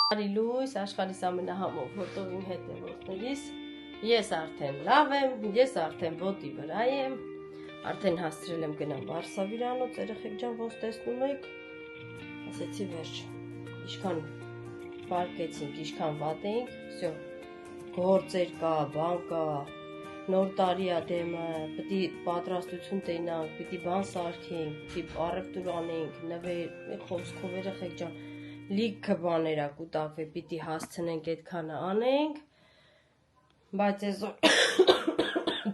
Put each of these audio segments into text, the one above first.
Բարի լույս, աշխարհիս ամենահամով հոտով իմ հետևորդներիս, ես արդեն լավ եմ, ես արդեն ոտի վրա եմ, արդեն հասցրել եմ գնամ Վարշավիրանոց, երեխեք ջան, ոնց տեսնում եք, ասեցի վերջ, ինչքան վարկեցինք, ինչքան վատ էինք, վсё, գործեր կա, բան կա, նոր տարի է դեմը, պիտի պատրաստություն տենանք, պիտի բան սարքենք, պիտի առևտուր անենք, նվեր, խոսքով երեխեք ջան, լիքը բաներ կուտակվի, պիտի հասցնենք այդքանը անենք, բայց այսօր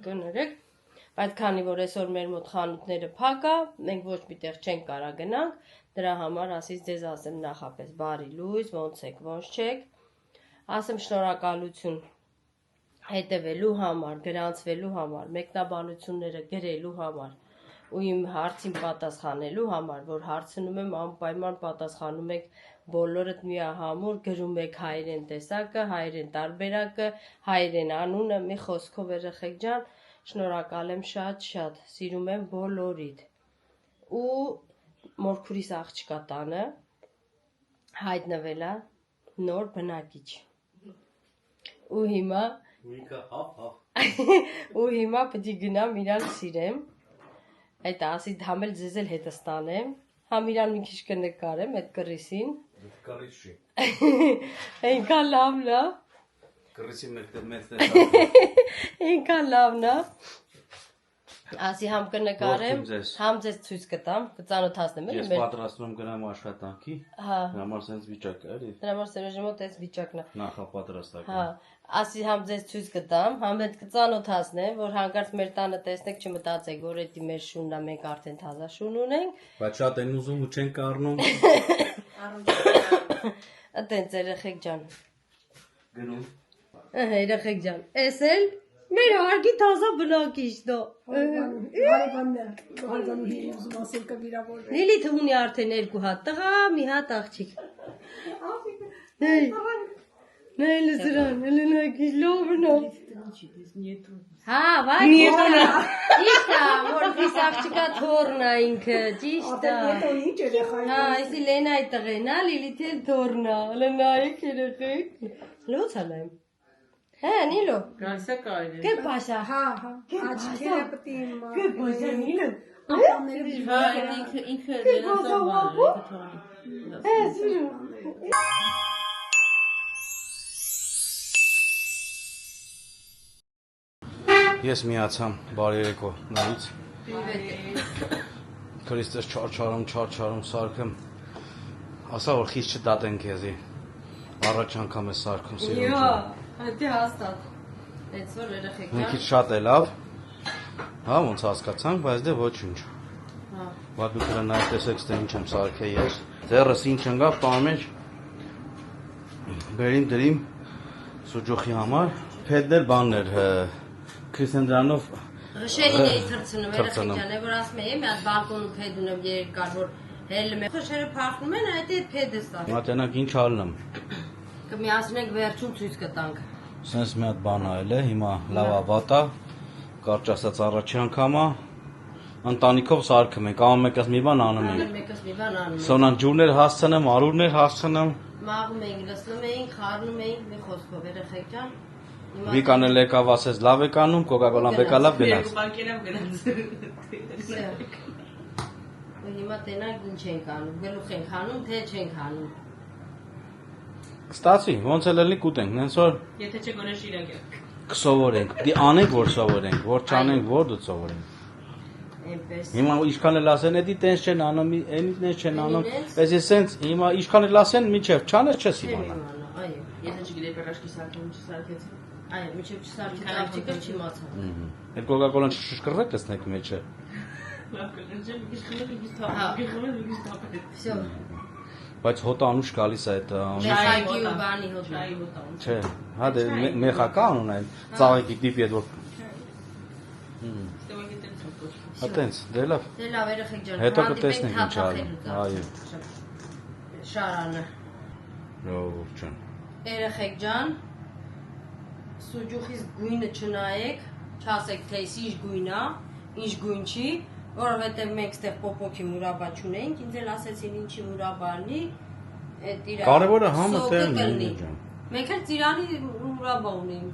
կներեք, բայց քանի որ այսօր մեր մոտ խանութները փակ է, մենք ոչ մի տեղ չենք կարա գնանք, դրա համար ասից ձեզ ասեմ նախապես բարի լույս, ոնց եք, ոնց չեք, ասեմ շնորհակալություն հետևելու համար, գրանցվելու համար, մեկնաբանությունները գրելու համար ու իմ հարցին պատասխանելու համար, որ հարցնում եմ անպայման պատասխանում եք բոլորդ միահամուր, գրում եք հայերեն տեսակը, հայերեն տարբերակը, հայերեն անունը, մի խոսքով երեխեք ջան, շնորհակալ եմ շատ, սիրում եմ բոլորիդ։ Ու մորքուրիս աղջկա տանը հայտնվել է նոր բնակիչ։ Ու հիմա պետք է գնամ իրան սիրեմ, այդ ասի համ էլ ձեզ էլ հետս տանեմ, համ իրան մի քիչ կնկարեմ այդ կռիսին։ Կռիս չի։ Այնքան լավն է։ Կռիսի մեծ Այնքան լավն է։ Ասի համ կնկարեմ, համ ձեզ ցույց կտամ, կծանոթացնեմ էլի։ Ես պատրաստում եմ գնամ աշխատանքի։ Հա։ Դրա համար sense վիճակ է, էլի։ Դրա համար Սերոժի մոտ այս վիճակն է։ Նախապատրաստական։ Հա, ասի համ ձեզ ցույց կտամ, համ էլ կծանոթացնեմ, որ հանկարծ մեր տանը տեսնեք չմտածեք, որ դա մեր շունն է, մենք արդեն թազա շուն ունենք։ Բայց շատ են ուզում ու չենք առնում։ Այդտենց երեխեք ջան։ Գնում։ Երեխեք ջան, էս էլ մեր հարգի թազա բնակիչն է։ Լիլիթը ունի արդեն 2 հատ տղա, մի հատ աղջիկ։ Նայել սրան, էլենայքի լովն է։ Հա, վայ, ճիշտ է, մորքիս աղջիկա թորն է ինքը, ճիշտ է։ Հա, այսի Լենայի տղեն է, Լիլիթի էլ թորն է, էլենայք երեխեք։ Լոց հալայմ։ Հա, Նիլո։ Գայսա կայր։ Կե պաշա։ Հա, աչքերը պետք է իմ։ Կե պաշա Նիլո։ Ատամները Հա, ինքը լենասով Ես միացամ բարի երեկո նորից։ Քրիստոս չարչարում սարքում։ Ասա որ խիստ չդատեն քեզի։ Առաջ անգամ է սարքում սիրում։ Յա, դա հաստատ։ Էս որ երեխեք Մի ջան։ քիչ շատ է լավ։ Հա, ոնց հասկացանք, բայց դե ոչինչ։ Հա։ Բայց դուք նայեք տեսեք, թե ինչ եմ սարքել ես։ Ձեռս ինչ ընկավ, տան մեջ։ Բերին դրիմ սուջուխի համար։ Փեդել բաններ, Քրիստիանյանով Շերին էի թրցնում, երեխեք ջան, որ ասում եմ, մի հատ բալկոնում փեդ ունեմ երկար, որ հելում եմ։ Խշերը փախնում են, այդ փեդը սա։ Մատենակ ինչ ալնեմ։ Կմիացնենք վերջում ցույց կտանք։ Սենց մի հատ բան այլ է, հիմա լավ ավատա, կարճ ասած առաջի անգամա, ընտանիքով սարքում ենք, ամեն մեկս մի բան անում ենք։ Մեկս մի բան անում ենք։ Սոնան ջուրներ հասցնեմ, արուրներ հասցնեմ։ Մաղում էինք, լսնում էինք, խառնում էինք, մի խոսքով երեխեք ջան։ Վիկան էլ եկավ ասեց լավ եք անում, կոկակոլան բեկա լավ գնաց։ Ու հիմա տենանք ինչ ենք անում, գլուխ ենք հանում, թե չենք հանում։ Կստացի, ոնց էլ էլի կուտենք, նենց որ Եթե չգոնե շիրակ է։ կսովորենք, դի անենք որ սովորենք, որ չանենք որ դու սովորենք։ Այնպես։ Հիմա ինչքան էլ ասեն, էդի տենց չեն անում, էնի տենց չեն անում, ես սենց հիմա ինչքան էլ ասեն, միջև չանես չես իմանա։ Այո։ Եթե չգիտեի պերաշկի սարքեմ, չսարքեցի։ Այո, միջև չսարքի աղջիկը չիմացա։ Այդ կոկակոլան շշկռվեք տեսնեք մեջը։ Լավ կլինի, մի քիչ խմել, մի քիչ թափել, մի քիչ թափել։ Всё։ Բայց հոտը անուշ գալիս է այդ Մեխակի ու բանի հոտ։ Շայի հոտան։ չէ, հա դե մեխական ունեն, ծաղիկի տիպի այդ որ Ստեւակի տենց ոչ։ հա տենց, դե լավ։ Դե լավ երեխեք ջան։ Հետո կտեսնենք ինչ անում։ Այո։ Շարանը։ Ժողովուրդ ջան։ Երեխեք ջան, սուջուխից գույնը չնայեք, չասեք թե ինչ գույն է, ինչ գույն չի, որովհետև մենք ստեղ պոպոքի մուրաբա չունենք, ինձ էլ ասեցին ինչի մուրաբա լինի, Այդ իր Կարևորը համը սոկը տեղն է, կլինի։ Ինգեր ջան։ Մենք էլ ծիրանի ուրաբա ունենք։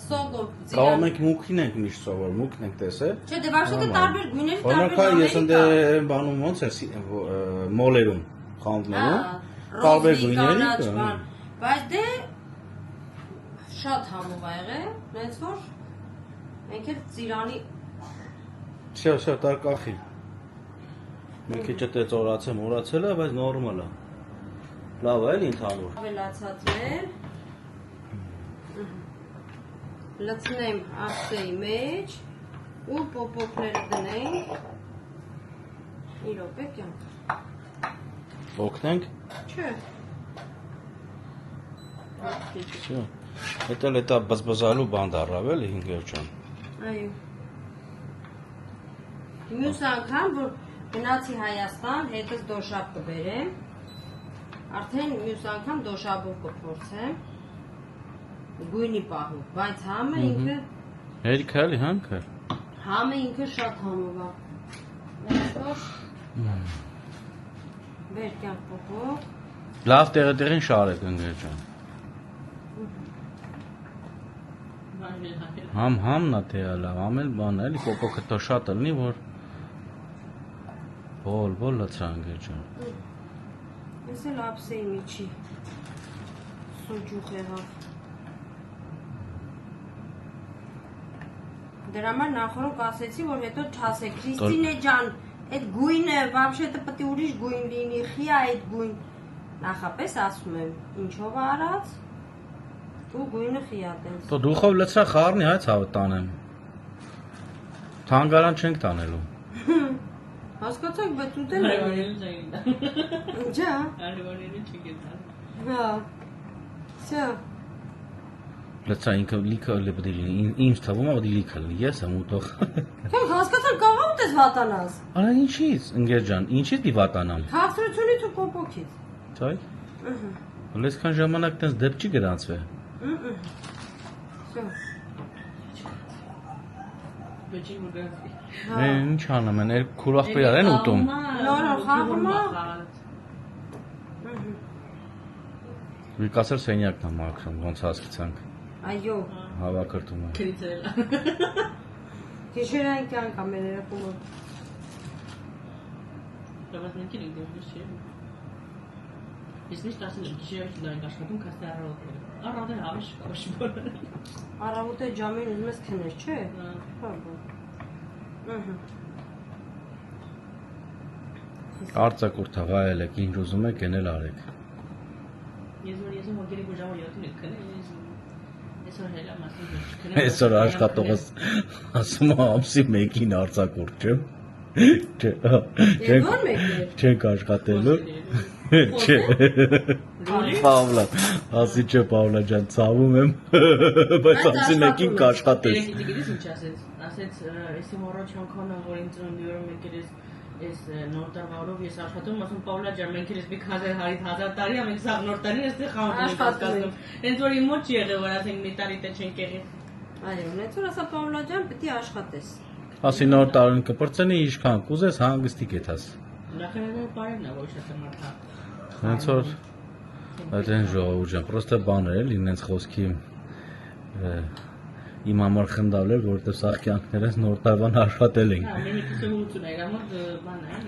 Սոկը Կարող ծիրանի։ մենք մուքին ենք միշտ սովոր, մուքն ենք տեսել։ Չէ, դե вообще-то տարբեր գույների Օրինակ տարբեր ես ընդ բանում ոնց է մոլերում, խանութներում, տարբեր գույների կա։ Բայց դե շատ համով ա եղել, հենց որ մենք էլ ծիրանի Всё, տար կախի։ Մենք քիչ մոռացել է, բայց նորմալ է։ Լավ է, էլի ընդհանուր։ ավելացածներ լցնեմ ափսեի մեջ ու պոպոկները դնենք։ Մի րոպե կյանք։ Օգնենք։ Չէ։ Всё։ Դա բզբզալու բան դառավ էլի Ինգեր ջան։ Այո։ Մյուս անգամ որ գնացի Հայաստան, հետս դոշապ կբերեմ։ Արդեն մյուս անգամ դոշապով կփորձեմ։ Գույնի պահով, բայց համը ինքը Հերիք էլի հանքը։ համը ինքը շատ համով է։ Այսօր Բեր կյանք պոպոկ։ Լավ տեղին շարեք Ինգեր ջան։ Համն է թեա լավ, ամեն բան էլի պոպոկը то շատ լինի որ Բոլ լցրան Ինգեր ջան։ Ես էլ ափսեի միջի սուջուխ եղավ։ Դրա համար նախորդ ասեցի, որ հետո չասեք, Քրիստինե ջան, այդ գույնը, вообще-то պետք է ուրիշ գույն լինի, խիա այդ գույն։ Նախապես ասում եմ, ինչով արած, ու գույնը խիա տես։ То դուխով լցրա խառնի հայ ցավը տանեմ։ Թանգարան չենք տանելու։ Հասկացաք, բայց ուտել եմ։ Ջա։ Հա։ Всё։ Լցրա ինքը լիքը պետք է լինի, ինձ թվում է որ լիքը լինի, ես եմ ուտող։ Քեզ հասկացար կարող ուտես վատանաս։ Արա ինչի՞ց, Ինգեր ջան, ինչի՞ց մի վատանամ։ Քաղցրությունից ու կոպոքից։ Ցայ։ Լեսքան ժամանակ տես դեպ չի գրանցվե։ Всё։ Ինչ անեմ են, քուրախպերար են ուտում։ Նոր խաղում է։ Վիկասեր սենյակն է մաքրում, ոնց հասկացանք։ Այո։ Հավաքրտում է։ Գիշերային կյանք է մեր երեխումը։ Ես միշտ ասում եմ, գիշերով լայն աշխատում, կասե առավոտը։ Առավոտը հավես շկավաշ բոլորը։ Առավոտը ժամին ուզում ես քնես, չէ։ Արցակուրտ հավայել եք, ինչ ուզում եք, ենել արեք։ Ես ոգերի գուժամը յոթուն եք քնես։ Այսօր հելա մասին քնես։ Այսօր աշխատողս ասում է ամսի 1-ին արցակուրտ չեմ։ Չենք աշխատելու։ Չէ։ Պավլա, ասի չէ Պավլա ջան, ցավում եմ, բայց ամսի 1-ին կաշխատես։ Գիտես ինչ ասեց։ Ասեց, «Էսի մոռաջ անգամը, որ ինձ ծննդիորում եկել ես նոր տարվարով ես աշխատում, ասում Պավլա ջան, մենք ես մի 1000 տարի ենք սա նոր տարին էստեղ խաղում ենք հասկանում։ Հենց որ իմ մոտ չի եղել, որ ասենք մի տարի տե չենք եղել։ Այո, հենց որ ասա Պավլա ջան, պետք է աշխատես։ Ասի նոր տարին կպրծենի ինչքան կուզես հանգստի կեթաս։ Նախանձը բարևն է, ոչ թե մարդա։ Հենց որ այդեն ժողովուրդ ջան, պրոստը բան էր էլի, ինձ խոսքի իմ համար խնդալ էր, որովհետև սաղ կյանքներս նոր տարվան աշխատել ենք։ Հա, մենք իսկություն էր, ամոթ բան է։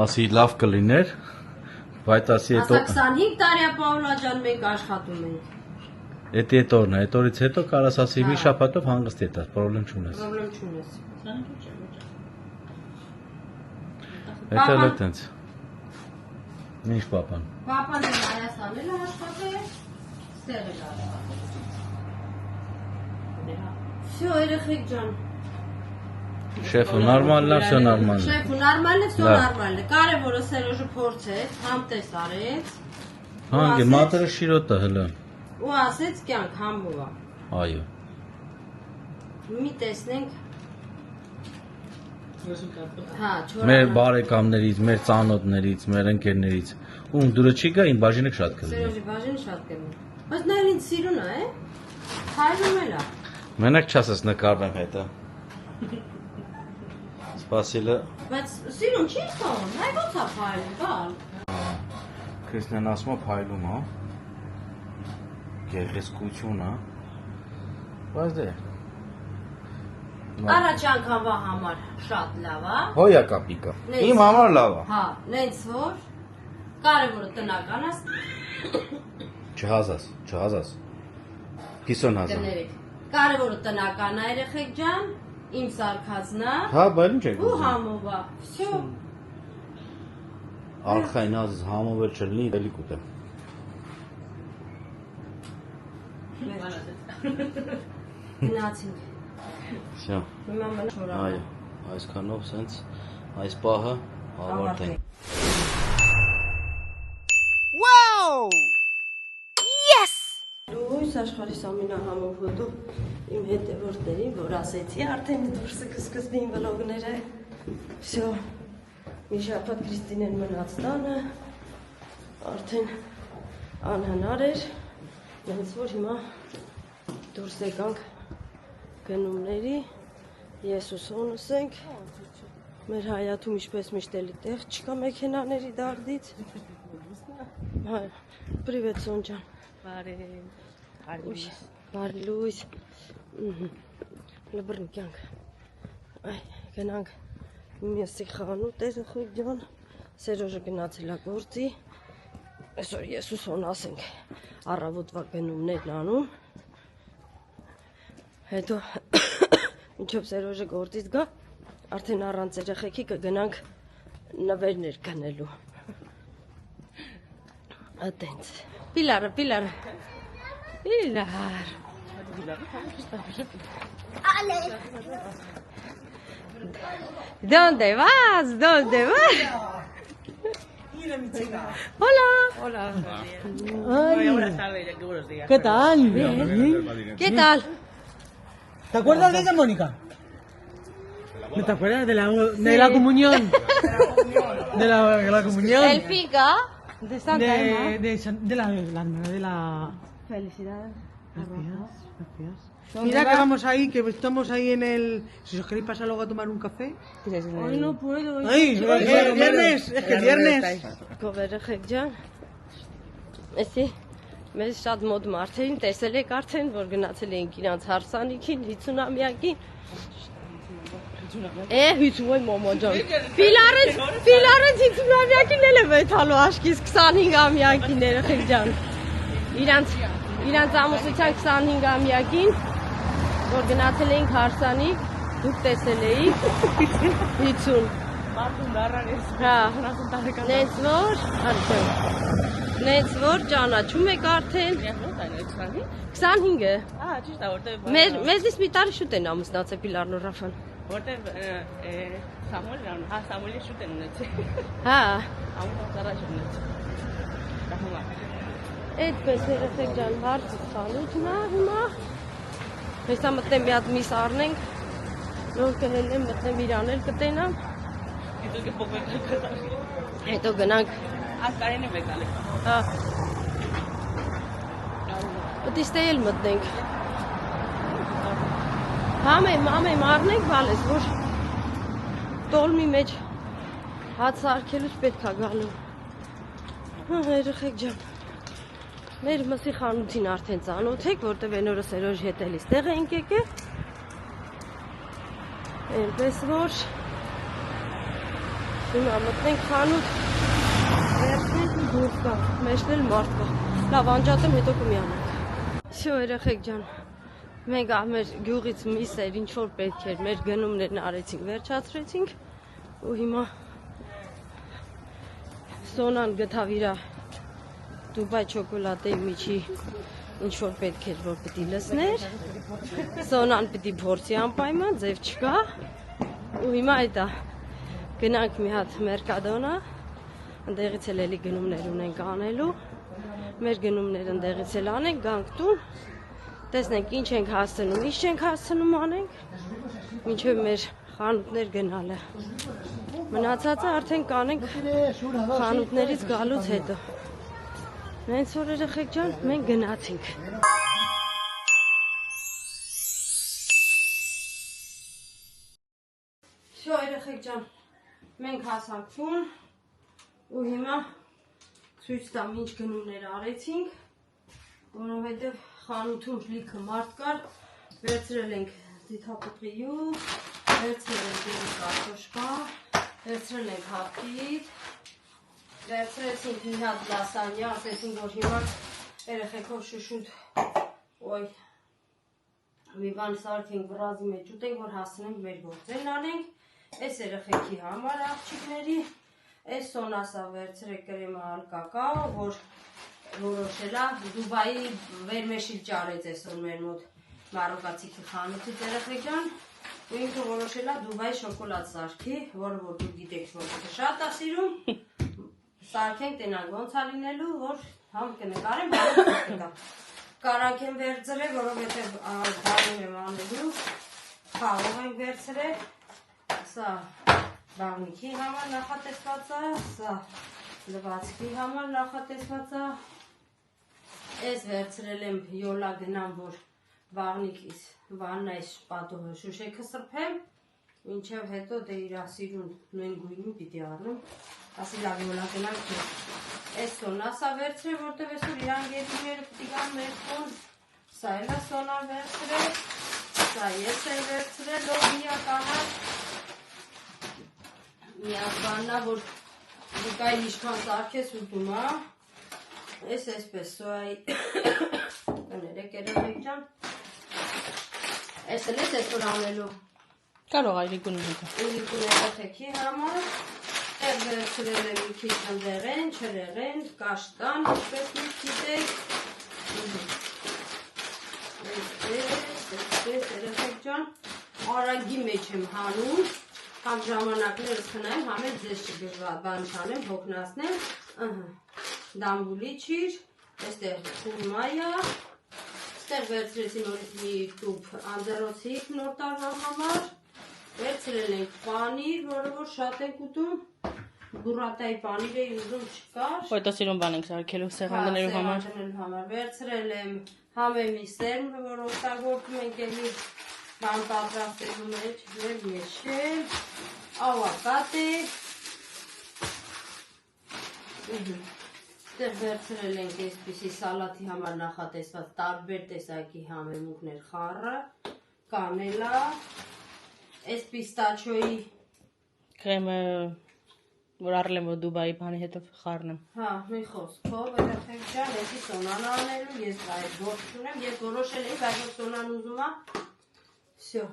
Ասի լավ կլիներ, բայց ասի Ասա 25 տարի է Պավլա ջան մենք աշխատում ենք։ Էդ օրն է, այդ օրից հետո կարաս ասի մի շաբաթով հանգստ ետաս, պրոբլեմ չունես։ Պրոբլեմ չունես։ Էդ էլ է տենց։ Ինչ պապան։ Պապան Հայաստանել է աշխատել, ստեղ է աշխատել։ Всё, երեխեք ջան։ Շեֆը նորմալն է, всё նորմալ է։ Շեֆը նորմալ է, всё նորմալ է։ Կարևորը Սերոժը փորձեց, համտես արեց։ Հանգե մատերը շիրոտը հլը։ Ու ասեց կյանք համով է։ Այո։ Մի տեսնենք։ Հա, Մեր բարեկամներից, մեր ծանոթներից, մեր ընկերներից, ում դուրը չի գա, իմ բաժինը շատ կլինի։ Սերոժի բաժինը շատ կլինի։ Բայց նա էլ ինձ սիրուն է, հայրում էլ է։ Մենակ չասես նկարվեմ հետը։ Սպասիլը։ Բայց սիրուն չի թողնում, այ ո՞նց է հայրում, բալ։ Քրիստիան ասում է փայլում, հա։ Գեղեցկությունը։ Բայց դե։ Առաջ անգամվա համար շատ լավ է։ Հոյա կապիկա։ Իմ համար լավ է։ Հա, նենց որ կարևորը տնական է։ Չհազաս։ 50,000։ Կներեք։ Կարևորը տնական է երեխեք ջան, իմ սարքածն է։ Հա, բայց ինչ է։ Ու համով է։ Всё։ Արխայնազ համով էլ չլինի, էլի կուտեմ։ Գնացինք։ Всё։ Հիմա մնա շորակը։ Այո, այսքանով սենց այս պահը ավարտենք։ Լույս աշխարհի ամենահամով հոտու իմ հետևորդներին, որ ասեցի, արդեն դուրսը կսկսվին վլոգները։ Всё։ Մի շաբաթ Քրիստինեն մնաց տանը, արդեն անհնար էր, նենց որ հիմա դուրս եկանք գնումների, ես ու Սոնս ենք, մեր հայաթում ինչպես միշտ էլի տեղ չկա մեքենաների դարդից։ Պրիվետ Սոնջան։ Բարի լույս։ Լբրն կյանք։ Այ, գնանք մյուսի խանութ էր խույք ջան, Սերոժը գնացել է գործի, այսօր ես ու Սոնաս ենք առավոտվա գնումներն անում, հետո մինչև Սերոժը գործից գա, արդեն առանց երեխեքի կգնանք նվերներ գնելու, ատենց, Պիլարը, Պիլար, ¿Dónde vas? ¿Dónde vas? Hola. Hola. Ay, Buenas tardes, qué buenos días. ¿qué tal? ¿Qué tal? ¿Te acuerdas de ella, Mónica? ¿No te acuerdas de la comunión? De la comunión. El pica de Santa Emma. De la hermana de la... Felicidades. Gracias. Mira que vamos ahí, que estamos ahí en el... Si os queréis pasar luego a tomar un café. Hoy no puedo. ¡Ay! Es viernes, es que es viernes. Գովերեխեք ջան։ Էսի մեզ շատ մոտ մարդերին տեսել եք արդեն, որ գնացել էինք իրանց հարսանիքին 50-ամյակին։ 50 մոմո ջան։ Ֆիլարից 50-ամյակին էլ է մեթալու աշկից 25-ամյակին երեխեք ջան։ Իրանց ամուսնության 25-ամյակին, որ գնացել էինք հարսանիք, դուք տեսել էիք 50։ Հա, նենց որ ճանաչում եք արդեն 25-ը։ ճիշտ է, որտեղ Մեզից մի տարի շուտ են ամուսնացել Պիլարն ու Ռաֆան։ որտեղ Սամուելն, հա, Սամուելի շուտ են ունեցել։ Հա, Ամուսնուց առաջ ունեցել։ Ռահմա։ այդպես երեխեք ջան, հարցը խանութն է հիմա։ Հեսա մտնեմ մի հատ միս առնենք, նոր կնելեմ մտնեմ իրան էլ կտենամ։ Հետո կփոխվենք կտա։ Հետո գնանք։ Ասկարին եմ եկալ։ Հա։ Պետք է ստել մտնենք։ Համեմ առնենք բալես, որ տոլմի մեջ հաց սարքելուց պետք է գալու։ Հա, երեխեք ջան։ Մեր մսի խանութին արդեն ծանոթ եք, որտեղ այն օրը Սերոժի հետ էլի ստեղ ենք եկել։ Այնպես որ հիմա մտնենք խանութ, վերցնենք ու դուրս գանք, մեջն էլ մարդ կա։ Լավ, անջատեմ, հետո կմիանանք։ Всё, երեխեք ջան, մենք մեր գյուղից միս էր, ինչ որ պետք էր, մեր գնումներն արեցինք, վերջացրեցինք ու հիմա Սոնան գտավ իրա Դուբայ չոկոլադե միջի ինչ որ պետք էր, որ պիտի լսներ։ Սոնան պիտի փորձի անպայման, ձև չկա։ Ու հիմա այդ է։ Գնանք մի հատ Մերկադոնա, ընդեղից էլ էլի գնումներ ունենք անելու։ Մեր գնումները ընդեղից էլ անենք, գանք տուն։ Տեսնենք ինչ ենք հասցնում, ինչ չենք հասցնում անենք։ Մինչև մեր խանութներ գնալը։ Մնացածը արդեն կանենք խանութներից գալուց հետո։ Նենց որ երեխեք ջան, մենք գնացինք։ Շո երեխեք ջան, մենք հասանք տուն ու հիմա ցույց տամ ինչ գնումներ արեցինք, որովհետև խանութում լիքը մարդ կար, վերցրել ենք դիթապտղիու, վերցրել ենք դեպի կարտոշկա, վերցրել ենք հապկիտ, վերցրեցինք մի հատ լասանյա, ասեցինք, որ հիմա երեխեքով շուշուտ, ոյ, մի բան սարքենք վրազի մեջ ուտենք, որ հասնենք մեր գործերն անենք, այս երեխեքի համար աղջիկների, այս սոնասա վերցրեք կրեմը ալ կակաո, որ որոշելա Դուբայի վերմեշիլ ճարեց այսօր մեր մոտ մարոկացիքի խանութից երեխեքան, ու ինքը որոշելա Դուբայի շոկոլադ սարքի, որը որ դու գիտեք, որ շատ է սիրում, սարքենք տենանք ոնց է լինելու, որ համ կնկարեմ, համ կնկա։ Կարանք եմ վերցրել, որովհետև բանում եմ անելու, խաղով ենք վերցրել, սա բաղնիքի համար նախատեսված է, սա լվացքի համար նախատեսված է, ես վերցրել եմ յոլա գնամ, որ բաղնիկից վաննայս պատողը շուշեքը սրբեմ, մինչև հետո դե իրա սիրուն նույն գույնի պիտի առնում, ասի լավ յոլա գնամ քեզ, ես սոնասա վերցրել, որտև այսօր իրան գետիները պիտի գան մեր տուն, սա էլ է սոնա վերցրել, սա ես եմ վերցրել, լով միականա, միակ բաննա, որ դիկայի իշքան սարքես ուտում, ես այսպես սոյայի, կներեք երեխեք ջան, ես էլ ես այսօր անելու, Կարող է իրիկուն ուտը։ իրիկուն երեխեքի համար, Եվ վերցրել եմ մի քիչ ընդեղեն, չրեղեն, կաշտան, ինչպես մի գիտեք, այսպես երեխեք ջան, արագի մեջ եմ հանում, համ ժամանակներս խնայեմ, համ էլ ձեզ չգրված չանեմ, հոգնացնեմ, դամբուլի չիր, այստեղ խուրմայա, այստեղ վերցրեցի նորից մի տուփ անձեռոցիկ նոր տարվա համար, վերցրել ենք պանիր, որը որ շատ ենք ուտում, բուրատայի պանիր էի ուզում չկար, Որտե սիրուն բան ենք սարքելու սեղաններու համար։ Վերցրել եմ համեմի սերմ, որ օգտագործում ենք էլի բան պատրաստելու մեջ, վերմեշել, ավակատե, այստեղ վերցրել ենք այսպիսի սալատի համար նախատեսված տարբեր տեսակի համեմունքներ խառը, կանելա, այս պիստաչոյի Կրեմը, որ առել եմ որ Դուբայի բանի հետով խառնեմ։ Հա, մի խոսքով, երեխեք ջան, էսի սոնան անելու, ես այդ գործ ունեմ, ես որոշել էի, բայց որ սոնան ուզում է, всё,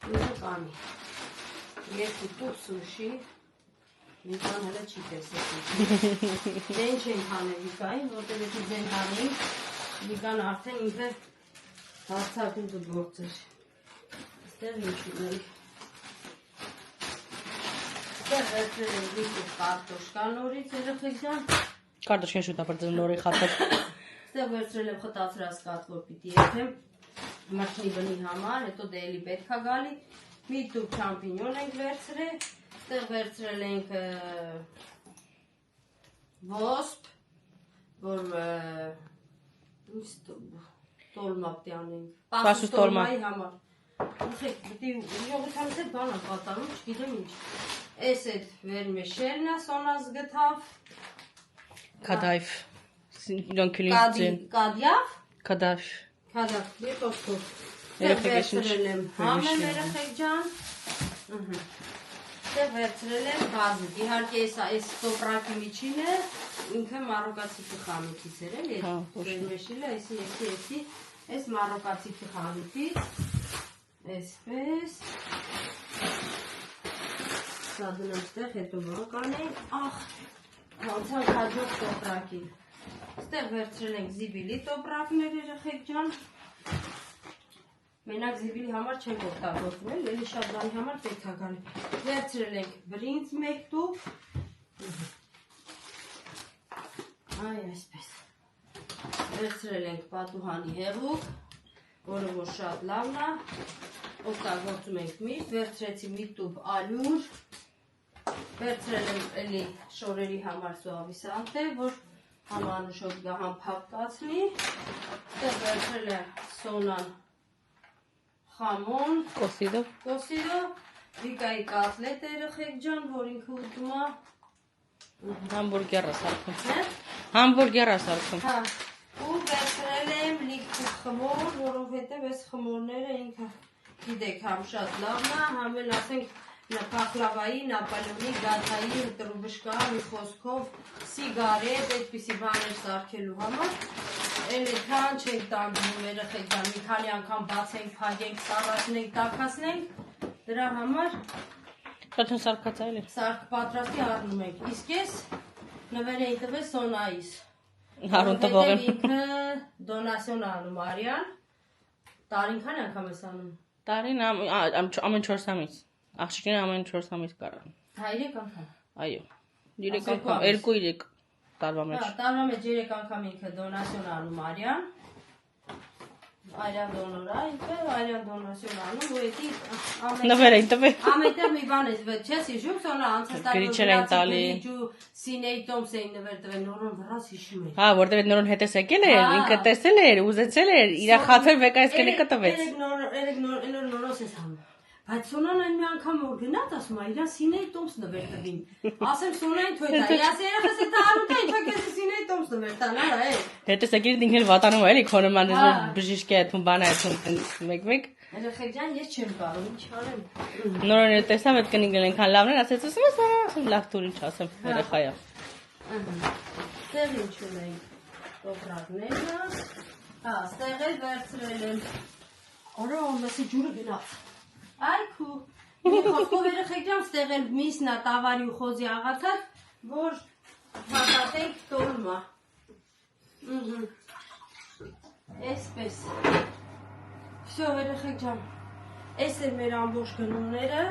ինքը կանի։ Երկու տուփ սուշի, մի բան հələ չի տեսել։ Դեն չեն հանել Վիկային, որտեղ եթե դեն հանեին, Վիկան արդեն ինքը հարցակում կգործեր։ Այստեղ ինչ ունենք։ Այստեղ վերցրել եմ մի քիչ կարտոշկա նորից, երեխեք ջան։ Կարտոշկան շուտ ապրծել նորի խաթած։ Այստեղ վերցրել եմ խտացրած կաթ, որ պիտի եփեմ մրգնի բնի համար, հետո դե էլի պետք է գալի։ Մի տուփ շամպինյոն ենք վերցրել, այստեղ վերցրել ենք ոսպ, որ ինչ տոլմա պիտի անենք, պասուս տոլմայի համար։ Ուղղեք, պիտի ուղղությանից հետ բան եմ պատանում, չգիտեմ ինչ։ Այս այդ վերմեշելն է, սոնաս գթավ։ Կադայվ։ Իրոն քլին Կադյավ։ Կադայվ։ Կադյավ, մի խոսքով։ Երեխեքին Վերցրել եմ համեմ երեխեք ջան։ Դե վերցրել եմ բազիկ, իհարկե այս տոպրակի միջին է, ինքը մարոկացիքի խանութից էր էլի, վերմեշելը, այսի, այս մարոկացիքի խանութից, այսպես, սա դնեմ ստեղ, հետո բան կանենք, հանցանք հաջող տոպրակին, ստեղ վերցրել ենք զիբիլի տոպրակներ երեխեք ջան, Մենակ զիբիլի համար չենք օգտագործում, էլի շատ բանի համար պետք է գալի։ Վերցրել ենք բրինձ մեկ տուփ։ Այ այսպես։ Վերցրել ենք պատուհանի հեղուկ, որը որ շատ լավն է։ Օգտագործում ենք միշտ, վերցրեցի մի տուփ ալյուր։ Վերցրել եմ էլի շորերի համար սուավիսանտե, որ համ անուշոտ գա, համ փափկացնի։ Այդտեղ վերցրել եմ սոնան Խամոն, կոսիդո, Վիկայի կատլետ երեխեք ջան, որ ինքը ուտում է։ Համբուրգերը սարքում։ Համբուրգեր ասարքում։ Հա, ու վերցրել եմ լիք խմոր, որովհետև այս խմորները ինքը գիտեք, համ շատ լավն է, համ էլ ասենք փախլավայի, նապոլեոնի, գաթայի, տրուբշկա, մի խոսքով, սիգարետ, այդպիսի բաներ սարքելու համար, էլ այդքան չենք տանգում երեխեք դա, մի քանի անգամ բացենք, փակենք, սառացնենք, տաքացնենք, դրա համար Շատ սարքած այլ է։ սարք պատրաստի առնում ենք, իսկ ես նվեր էի տվել Սոնայիս, Հարուն տվող եմ։ ինքը դոնասյոն անում Արյան, տարին քանի անգամ ես անում։ Տարին ամեն 4 ամիս։ Աղջիկները ամեն 4 ամիս կարան։ Հա 3 անգամ։ Այո։ 3 անգամ, 2-3 տարվա մեջ։ Հա, տարվա մեջ 3 անգամ ինքը դոնասյոն անում Արյան։ Արյան դոնորա, ինքը Արյան դոնասյոն անում, ու էդի Նվեր էին տվել։ ամենտեղ մի բան ես վեճ, չես հիշում, Սոնա անցած տարի Սինեի Տոմս էին նվեր տվել, նորոն վրաս հիշում եմ։ Հա, որտեղ այդ նորոն հետ ես եկել էր, ինքը տեսել էր, ուզեցել էր, իր խաթր վեկայս կնիկը տվեց։ Նորոս ես հանում։ Բայց Սոնան այն մի անգամ որ գնաց, ասում է, իրա Սինեի Տոմս նվեր տվին։ Ասեմ Սոնային թույլ տա, ես երեխս է տանում տա, ինչա քեզ Սինեի Տոմս նվեր տան, արա է։ Հետո եկել ինքն էլ վատանում էլի, քոնը ման բժիշկ է այդում բան այդում մեկ-մեկ։ Երեխեք ջան, ես չեմ կարող, ինչ անեմ։ Նորոն էլ տեսավ այդ կնիկն այնքան լավն էր, ասեց, ասում լավ դուր ինչ ասեմ, երեխայա։ Ստեղ ինչ ունենք, տոպրակները, հա, ստեղ էլ վերցրել եմ, օրը ոմեսի ջուրը գնաց, այքու, մի խոսքով երեխեք ջան, ստեղ էլ միսնա տավարի ու խոզի աղացած, որ հատատենք տոլմա, այսպես, վսյո երեխեք ջան, այս է մեր ամբողջ գնումները,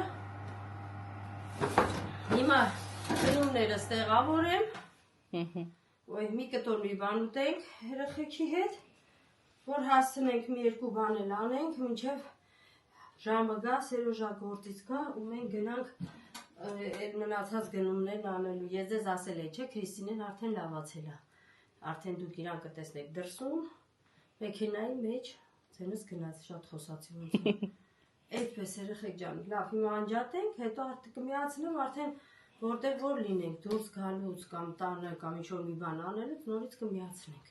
հիմա գնումները ստեղավորեմ, մի կտոր մի բան ուտենք երեխեքի հետ, որ հասցնենք մի երկու բան էլ անենք, մինչև ժամը գա, Սերոժա գործից գա ու մենք գնանք այդ մնացած գնումներն անելու։ Ես ձեզ ասել էի, չէ, Քրիստինեն արդեն լավացել է, արդեն դուք իրան կտեսնեք դրսում, մեքենայի մեջ, ձենս գնաց շատ խոսացի ոնց։ Այդպես երեխեք ջան, լավ, հիմա անջատենք, հետո կմիացնեմ արդեն որտեղ որ լինենք, դուրս գալուց կամ տանը կամ ինչ-որ մի բան անելուց նորից կմիացնենք։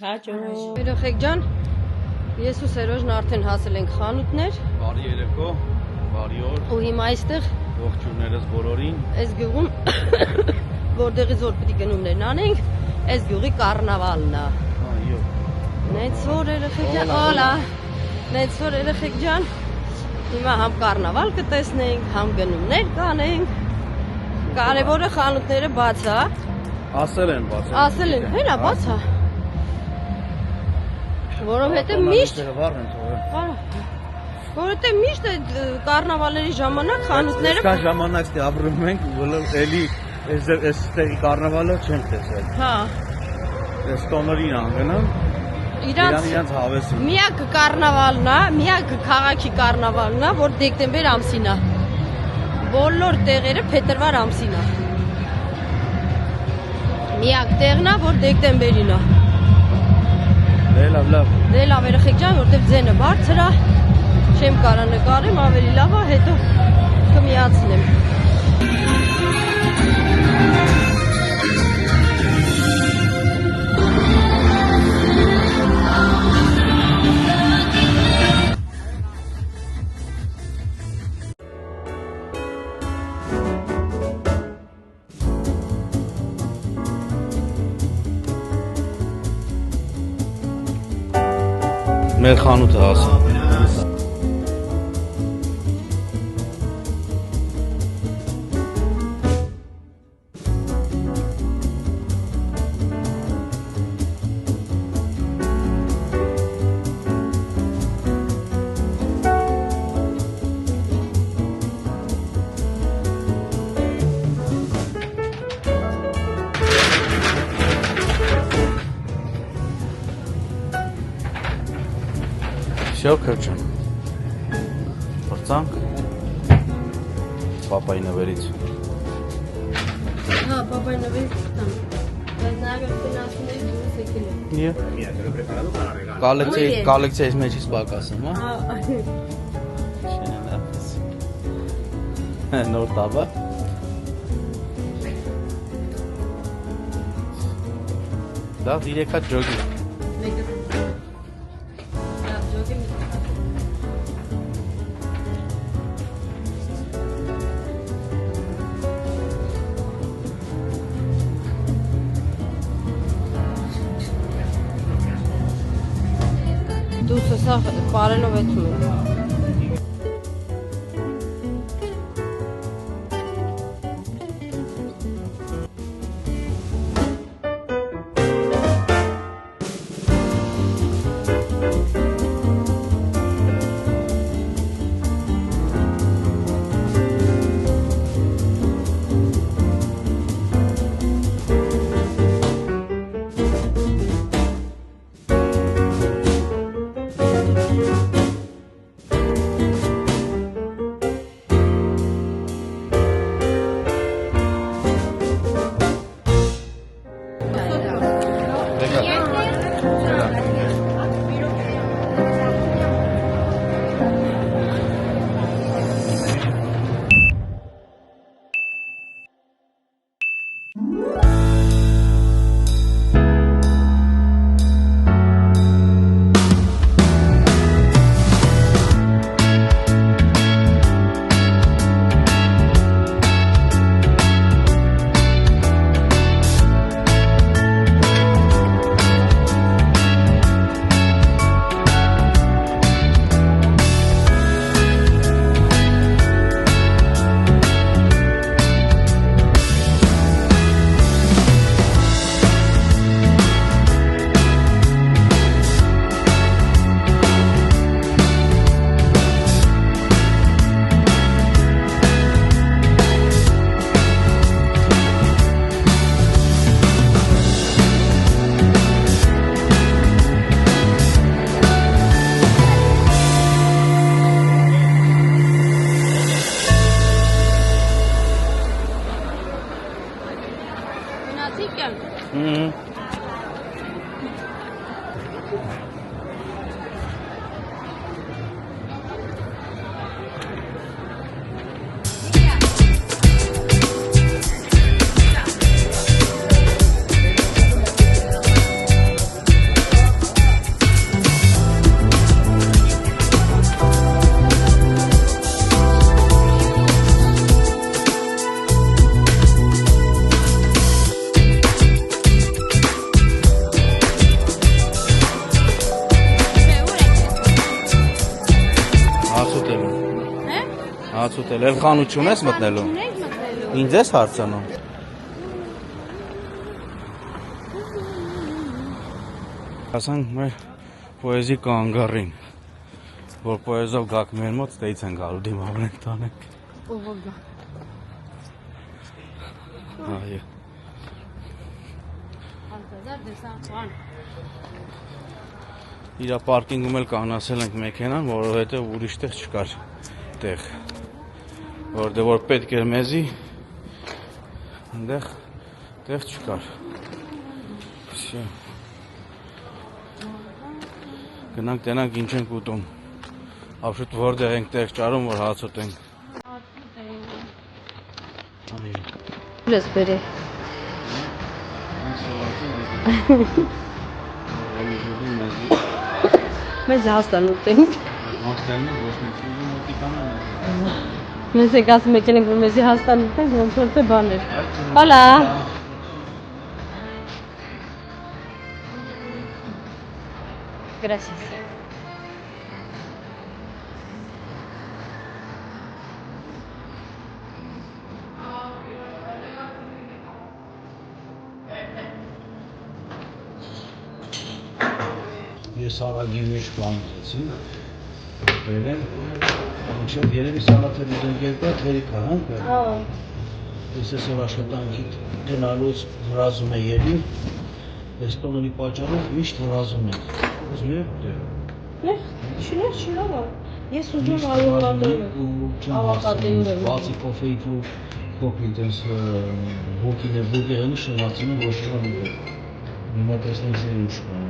Հաճո։ Երեխեք ջան, ես ու Սերոժն արդեն հասել ենք խանութներ։ Բարի երեկո, բարի օր։ Ու հիմա այստեղ Ողջույններս բոլորին։ այս գյուղում որտեղից որ պիտի գնումներն անենք, այս գյուղի կառնավալն է։ Այո։ Նենց որ երեխեք ջան, օլա։ Նենց որ երեխեք ջան, հիմա համ կառնավալ կտեսնենք, համ գնումներ կանենք։ Կարևորը խանութները բաց է։ Ասել են բաց։ Ասել են, հենա բաց է։ Որովհետև միշտ Որովհետև միշտ այդ կառնավալների ժամանակ խանութները Կա ժամանակ դե ապրում ենք, բոլոր էլի այստեղի կառնավալը չեն տեսել։ Հա։ Այս տոներին անգնամ։ Իրանց հավեսին։ Միակ կառնավալն է, միակ քաղաքի կառնավալն է, որ դեկտեմբեր ամսին է։ Բոլոր տեղերը փետրվար ամսին է։ Միակ տեղն է, որ դեկտեմբերին է։ Դե լավ։ Դե լավ երեխեք ջան, որտեղ ձենը բարձր է, չեմ կարա նկարեմ, ավելի լավ է, հետո կմիացնեմ։ Մեր խանութը հասա։ Всё, քրճան։ Բրծանք։ Պապայի նվերից։ Հա, պապայի նվերից տան։ Բայց նաև գնացում էի դուրս եկել եմ։ Կոլեկցիայից մեջից պակասում, հա։ Հա։ Նոր տաբա։ Դա 3 հատ ջոգի։ Մեկը։ Լավ, ջոգի մի հատ։ Դու սա բարելով էթում եմ։ Հացուտել, էլ խանություն ես մտնելու։ Ինձ ես հարցանում։ Ասանք մեր պոեզի կանգարին, որ պոեզով գաք մեր մոտ ստեից են գալու դիմավորն ենք տանենք։ Ով գա։ Այո։ Անտազար դեսան բան։ Իրա պարկինգում էլ կանասել ենք մեքենան, որովհետև ուրիշ տեղ չկար տեղ, որտեղ որ պետք էր մեզի, այնտեղ տեղ չկար։ Всё։ Գնանք տենանք ինչ ենք ուտում։ Ապշուտ որտեղ ենք տեղ ճարում, որ հաց ուտենք։ Լես բերե։ Մեզ հաստան ուտենք։ Մեզ եք ասում եկել ենք, որ մեզի հաստան ուտենք, ոնց որ թե բան էր։ Հոլա։ Gracias. Ես արագի մեջ բանեցի, բերեմ, մինչև երևի սալաթերի դենք երկու հատ հերիք հանք, ես այսօր աշխատանքի գնալուց վրազում է ելի, ես տոնի պատճառով միշտ վրազում ենք, ուզում եք դեր։ Շիլա, ես ուզում արուղանդել ավակատեին բացի կոֆեիտ ու կոպիտ ես բուկեղենի շնացում եմ ոչ կան ուղ, հիմա տեսնենք սեր ինչ կան։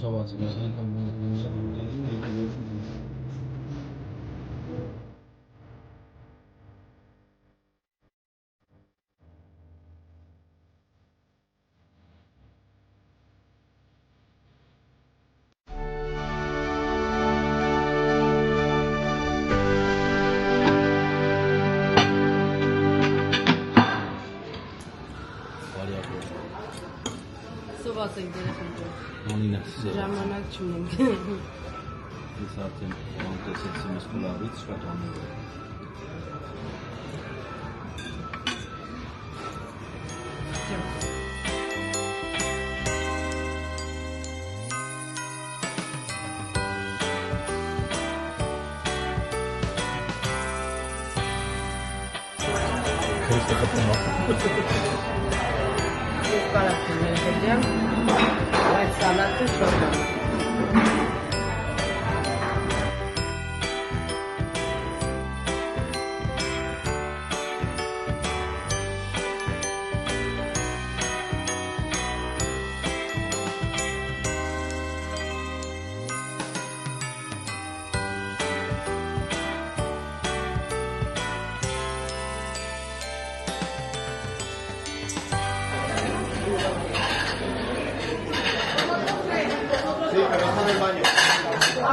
Սոված եմ, Սոված ենք երեխեքով։ Անինը Ժամանակ չունենք։ Ես արդեն անտեսեցի մեզ կուլավից շատ անել Ես կարակ չունենք էլյամ, բայց սալատը չորնամ։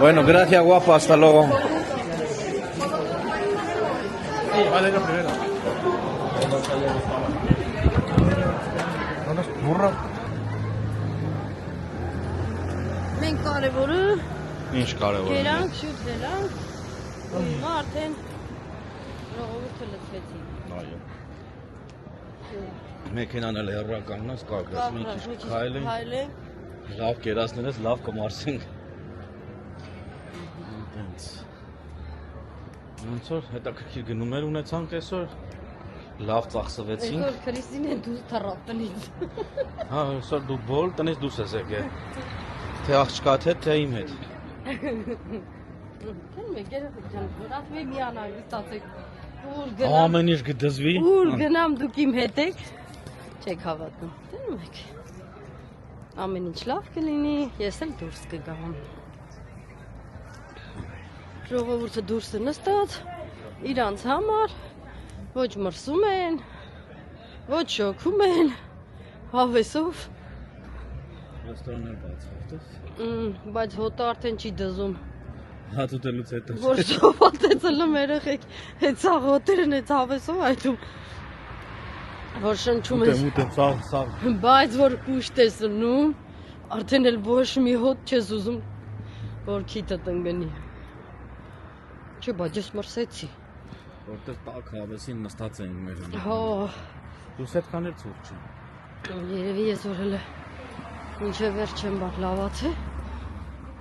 Bueno, gracias guapo, hasta luego. Vale, lo primero. Burro. Մենք կարևորը Ինչ կարևոր է։ գերանք, շուտ գերանք, հիմա արդեն ժողովուրդը լծվեցին։ Այո։ Մեքենան էլ հեռա կանգնած կարգած, մի քիչ քայլենք, Քայլենք, լավ կերացներս, լավ կմարսենք։ Այդպես։ Ոնց որ հետաքրքիր գնումներ ունեցանք այսօր, լավ ծախսվեցինք։ այսօր Քրիստինը դուրս թռավ տնից։ Հա, այսօր դու բոլ տնից դուրս ես եկել։ Թե աղջկադ հետ, թե իմ հետ։ Քան մեկ երեխեք ջան, որ ասում եմ միանալ, ստացեք։ Ուր գնամ։ Ամեն ինչ կդզվի։ Ուր գնամ դուք իմ հետ եք։ Չեք հավատում։ Տենում եք։ Ամեն ինչ լավ կլինի, ես էլ դուրս կգամ։ Ժողովուրդը դուրսը նստած, իրանց համար ոչ մրսում են, ոչ շոքում են, հավեսով, Ռեստորաններ բացավ, դες։ բայց հոտը արդեն չի դզում։ Հատուտելուց հետո։ Որ շոփատեցը լմ երեխեք, այդ սաղ հոտերն այդ հավեսով այդում, որ շնչում ես, Ուտեմ, սաղ։ բայց որ կուշտ ես լնում, արդեն էլ ոչ մի հոտ չես ուզում, որ քիթը տնգնի։ Չէ, բայց ես մրսեցի։ Որտեղ տակ հավեսին նստած էինք մեր։ Հա, Դուս այդքան էլ ցուրտ չի։ երևի ես որ հələ մինչև վերջ չեմ լավացել։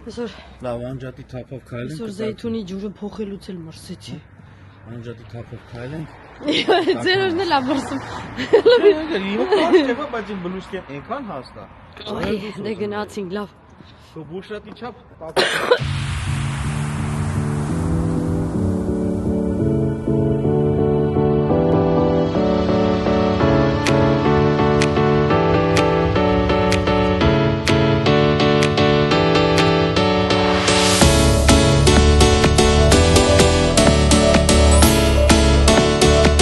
Այսօր Լավ, անջատի թափով քայլենք։ այսօր զեյթունի ջուրը փոխելուց էլ մրսեցի։ Անջատի թափով քայլենք։ Ձերորն էլ ամրսում։ Իմ կարծեմ, բայց իմ բլուզկը այնքան հաստ է։ Այ, դե գնացինք լավ։ Դու բուշրատի չափ